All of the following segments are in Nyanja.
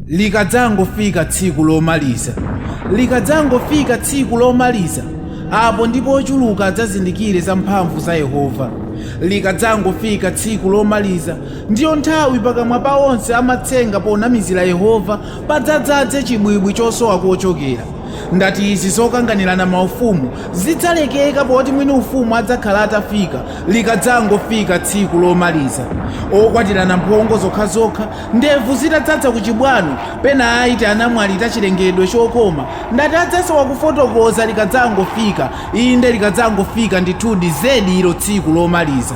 likadzangofika tsiku lomaliza apo ndipo ochuluka adzazindikire za mphamvu za Yehova. Likadzangofika tsiku lomaliza ndiyo nthawi pakamwa pa onse amatsenga ponamizira Yehova padzadzaze chibwibwi chosowa kochokera. Ndati izi zokanganirana maufumu zidzalekeka poti mwini ufumu adzakhala atafika likadzangofika tsiku lomaliza. Okwatirana mphongo zokhazokha ndebvu zitadzadza ku chibwano pena aiti anamwali tachilengedwe chokoma ndati adzasowa kufotokoza likadzangofika. Inde likadzangofika ndithudi zedi ilo tsiku lomaliza.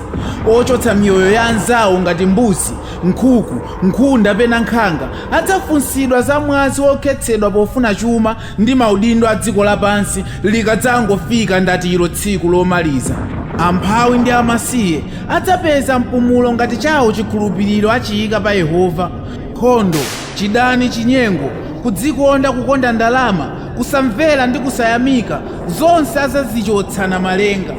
Ochotsa miyoyo ya anzawo ngati mbuzi, nkhuku, nkhunda pena nkhanga adzafunsidwa za mwazi wokhetsedwa pofuna chuma ndi maudindo a dziko lapansi likadzangofika ndati ilo tsiku lomaliza. Amphawi ndi amasiye adzapeza mpumulo ngati chawo chikhulupiriro achiyika pa Yehova. Nkhondo, chidani, chinyengo, kudzikonda, kukonda ndalama, kusamvera ndi kusayamika zonse azazichotsana malenga.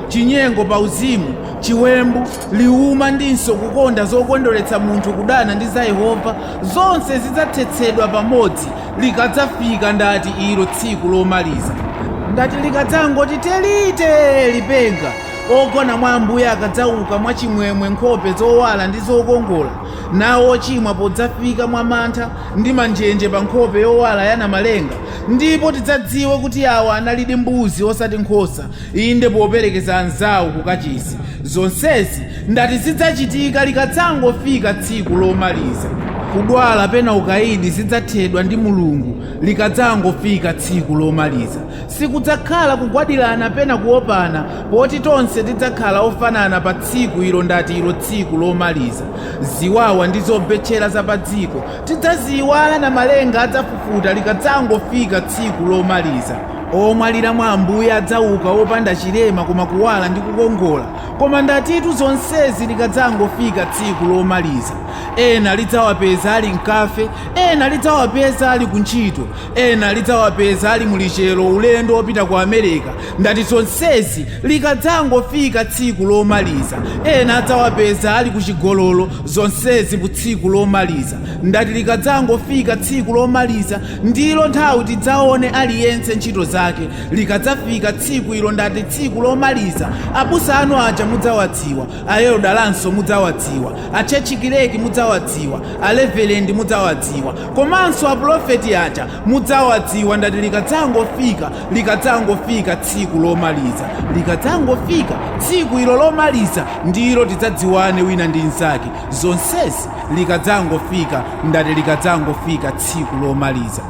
Chinyengo pa uzimu, chiwembu, liuma ndinso kukonda zokondweretsa munthu kudana ndi za Yehova zonse zidzathetsedwa pamodzi likadzafika ndati ilo tsiku lomaliza. Ndati likadzangoti telite lipenga ogona mwa Ambuye akadzauka mwachimwemwe, nkhope zowala ndi zokongola, nawo ochimwa podzafika mwa mantha ndi manjenje pa nkhope yowala yana malenga. Ndipo tidzadziwe kuti awa analidi mbuzi osati nkhosa, inde poperekeza anzawo kukachisi. Zonsezi ndati zidzachitika likadzangofika tsiku lomaliza. Kudwala pena ukayidi zidzathedwa ndi Mulungu likadzangofika tsiku lomaliza. Sikudzakhala kugwadirana pena kuopana poti tonse tidzakhala ofanana pa tsiku ilo ndati ilo tsiku lomaliza. Ziwawa ndi zobetchera za pa dziko tidzaziwala na malenga adzafufuta likadzangofika tsiku lomaliza. Omwalira mwa Ambuye adzauka opanda chilema koma kuwala ndi kukongola. Koma ndatitu zonsezi likadzangofika tsiku lomaliza. Ena lidzawapeza ali mkafe, ena lidzawapeza ali kuntchito, ena lidzawapeza ali mulichero ulendo opita ku Amerika. Ndati zonsezi likadzangofika tsiku lomaliza. Ena adzawapeza ali kuchigololo, zonsezi ku tsiku lomaliza. Ndati likadzangofika tsiku lomaliza ndilo nthawi tidzaone aliyense ntchito zake. Likadzafika tsiku ilo ndati tsiku lomaliza abusa anu aja mudzawadziwa, ayerodalanso mudzawadziwa, achechikileki mudzawadziwa, aleverendi mudzawadziwa, komanso aprofeti aja mudzawadziwa. Ndati likadzangofika tsiku lomaliza. Likadzangofika tsiku ilo lomaliza ndilo tidzadziwane wina ndi mnzake. Zonsezi likadzangofika ndati likadzangofika tsiku lomaliza.